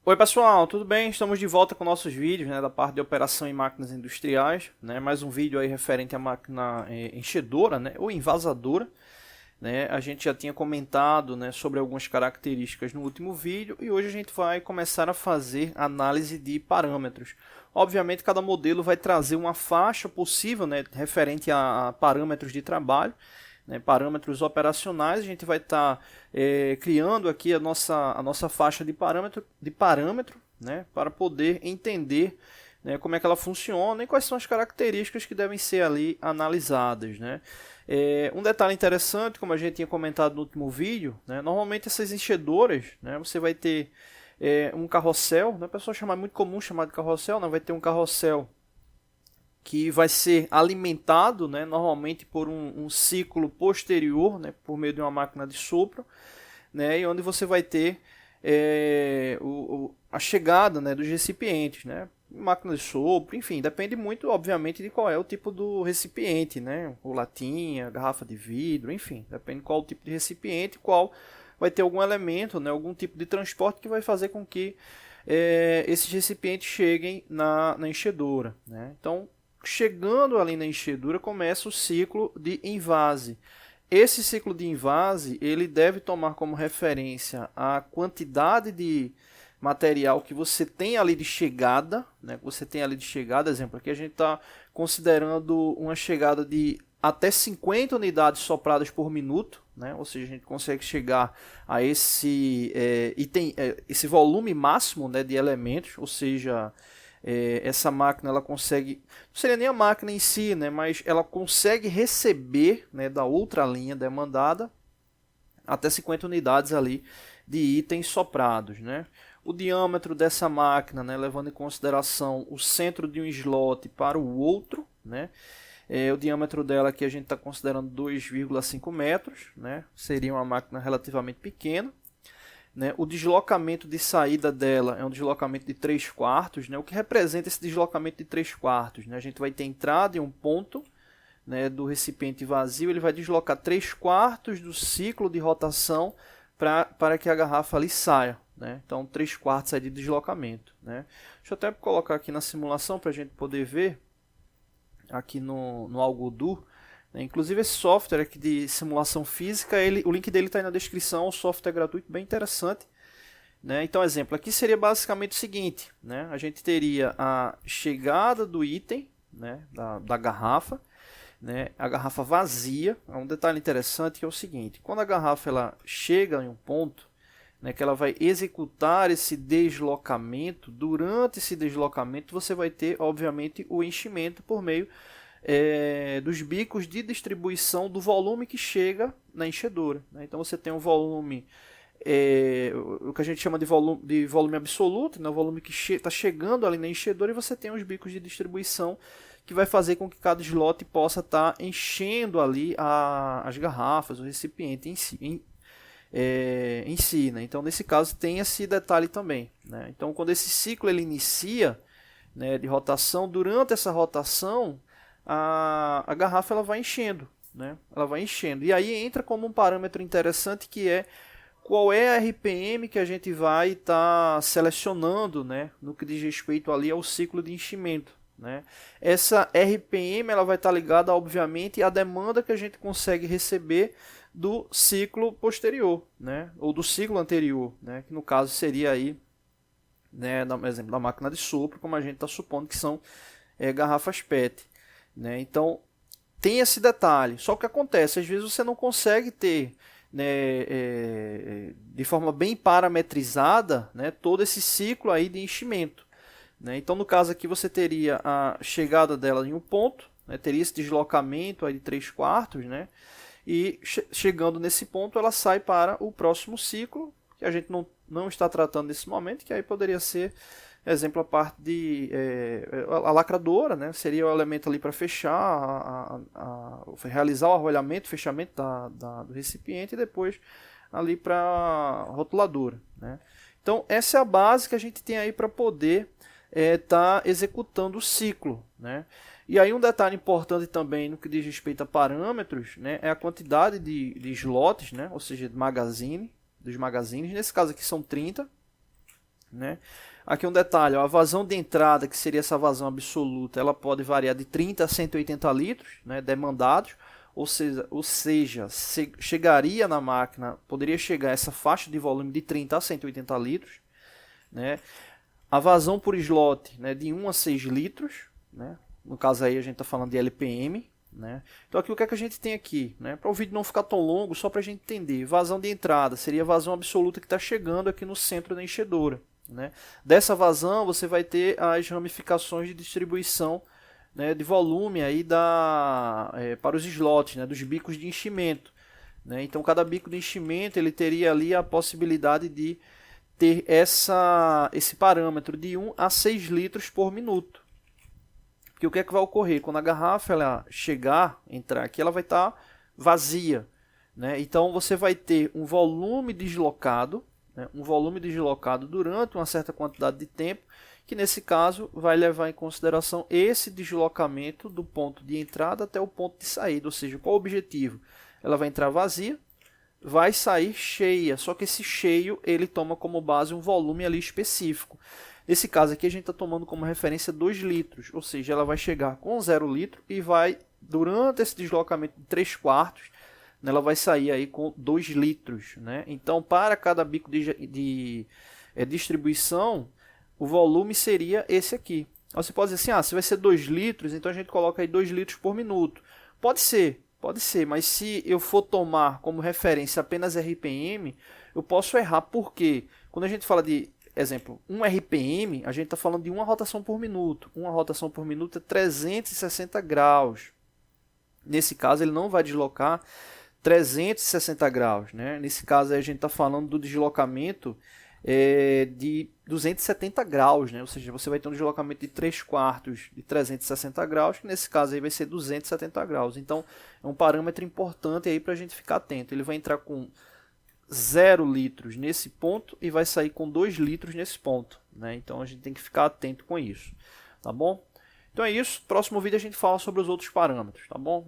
Oi pessoal, tudo bem? Estamos de volta com nossos vídeos, da parte de operação em máquinas industriais, Mais um vídeo aí referente à máquina enchedora, ou envasadora, A gente já tinha comentado, sobre algumas características no último vídeo e hoje a gente vai começar a fazer análise de parâmetros. Obviamente cada modelo vai trazer uma faixa possível, referente a parâmetros de trabalho, parâmetros operacionais. A gente vai estar criando aqui a nossa faixa de parâmetro, para poder entender, como é que ela funciona e quais são as características que devem ser ali analisadas. Um detalhe interessante, como a gente tinha comentado no último vídeo, normalmente essas enchedoras, você vai ter um carrossel, a pessoa chama, é muito comum chamar de carrossel, vai ter um carrossel que vai ser alimentado, normalmente por um ciclo posterior, por meio de uma máquina de sopro, e onde você vai ter a chegada, dos recipientes, máquina de sopro, enfim, depende muito, obviamente, de qual é o tipo do recipiente, o latinha, garrafa de vidro, enfim, depende qual o tipo de recipiente, qual vai ter algum elemento, algum tipo de transporte que vai fazer com que esses recipientes cheguem na enchedora. Então, chegando ali na enchedura, começa o ciclo de envase. Esse ciclo de envase, ele deve tomar como referência a quantidade de material que você tem ali de chegada, exemplo, aqui a gente está considerando uma chegada de até 50 unidades sopradas por minuto, ou seja, a gente consegue chegar a esse esse volume máximo, de elementos, ou seja, essa máquina ela consegue, não seria nem a máquina em si, mas ela consegue receber, da outra linha demandada até 50 unidades ali de itens soprados. O diâmetro dessa máquina, levando em consideração o centro de um slot para o outro, o diâmetro dela aqui a gente está considerando 2,5 metros, seria uma máquina relativamente pequena. O deslocamento de saída dela é um deslocamento de 3/4, o que representa esse deslocamento de 3/4? A gente vai ter entrada em um ponto, do recipiente vazio, ele vai deslocar 3/4 do ciclo de rotação para que a garrafa ali saia. Então 3/4 é de deslocamento. Deixa eu até colocar aqui na simulação para a gente poder ver aqui no Algodu. Inclusive esse software aqui de simulação física, o link dele está aí na descrição, o software é gratuito, bem interessante. Então, exemplo, aqui seria basicamente o seguinte, a gente teria a chegada do item, da garrafa, a garrafa vazia. Um detalhe interessante que é o seguinte, quando a garrafa ela chega em um ponto, que ela vai executar esse deslocamento, durante esse deslocamento você vai ter, obviamente, o enchimento por meio dos bicos de distribuição do volume que chega na enchedora. Então você tem um volume, o que a gente chama de volume absoluto, o volume que está chegando ali na enchedora, e você tem os bicos de distribuição que vai fazer com que cada slot possa estar enchendo ali as garrafas, o recipiente em si. Então nesse caso tem esse detalhe também. Então quando esse ciclo ele inicia, de rotação, durante essa rotação a garrafa ela vai enchendo, ela vai enchendo, e aí entra como um parâmetro interessante, que é qual é a RPM que a gente vai estar selecionando, no que diz respeito ali ao ciclo de enchimento. Essa RPM ela vai estar ligada, obviamente, à demanda que a gente consegue receber do ciclo posterior, ou do ciclo anterior, que no caso seria aí, no exemplo da máquina de sopro, como a gente está supondo que são garrafas PET. Então tem esse detalhe, só que acontece, às vezes você não consegue ter, de forma bem parametrizada, todo esse ciclo aí de enchimento. Então no caso aqui você teria a chegada dela em um ponto, teria esse deslocamento aí de 3/4, e chegando nesse ponto ela sai para o próximo ciclo, que a gente não está tratando nesse momento, que aí poderia ser, exemplo, a parte de a lacradora, seria o elemento ali para fechar, realizar o arrolhamento, fechamento do recipiente, e depois ali para a rotuladora. Então essa é a base que a gente tem aí para poder estar executando o ciclo. E aí um detalhe importante também no que diz respeito a parâmetros, é a quantidade de slots, ou seja, dos magazines. Nesse caso aqui são 30. né? Aqui um detalhe, ó, a vazão de entrada, que seria essa vazão absoluta, ela pode variar de 30 a 180 litros, né, demandados, ou seja, chegaria na máquina, poderia chegar a essa faixa de volume de 30 a 180 litros, né? A vazão por slot, né, de 1 a 6 litros, né? No caso aí a gente está falando de LPM, né? Então aqui o que é que a gente tem aqui, né? Para o vídeo não ficar tão longo, só para a gente entender, vazão de entrada seria a vazão absoluta que está chegando aqui no centro da enchedora, né? Dessa vazão você vai ter as ramificações de distribuição, né, de volume aí para os slots, né, dos bicos de enchimento, né? Então cada bico de enchimento ele teria ali a possibilidade de ter esse parâmetro de 1 a 6 litros por minuto. Porque o que é que vai ocorrer? Quando a garrafa ela entrar aqui, ela vai estar vazia, né? Então você vai ter um volume deslocado, né? Um volume deslocado durante uma certa quantidade de tempo, que nesse caso vai levar em consideração esse deslocamento do ponto de entrada até o ponto de saída. Ou seja, qual o objetivo? Ela vai entrar vazia, vai sair cheia, só que esse cheio ele toma como base um volume ali específico. Nesse caso aqui a gente está tomando como referência 2 litros, ou seja, ela vai chegar com 0 litro e vai, durante esse deslocamento de 3/4, ela vai sair aí com 2 litros, né? Então, para cada bico de distribuição, o volume seria esse aqui. Você pode dizer assim, se vai ser 2 litros, então a gente coloca aí 2 litros por minuto. Pode ser, mas se eu for tomar como referência apenas RPM, eu posso errar, porque quando a gente fala de, exemplo, 1 RPM, a gente está falando de uma rotação por minuto. Uma rotação por minuto é 360 graus. Nesse caso, ele não vai deslocar 360 graus, né? Nesse caso, aí, a gente está falando do deslocamento de 270 graus, né? Ou seja, você vai ter um deslocamento de 3/4 de 360 graus, que nesse caso aí vai ser 270 graus. Então, é um parâmetro importante aí para a gente ficar atento. Ele vai entrar com 0 litros nesse ponto e vai sair com 2 litros nesse ponto, né? Então, a gente tem que ficar atento com isso, tá bom? Então é isso. Próximo vídeo a gente fala sobre os outros parâmetros, tá bom?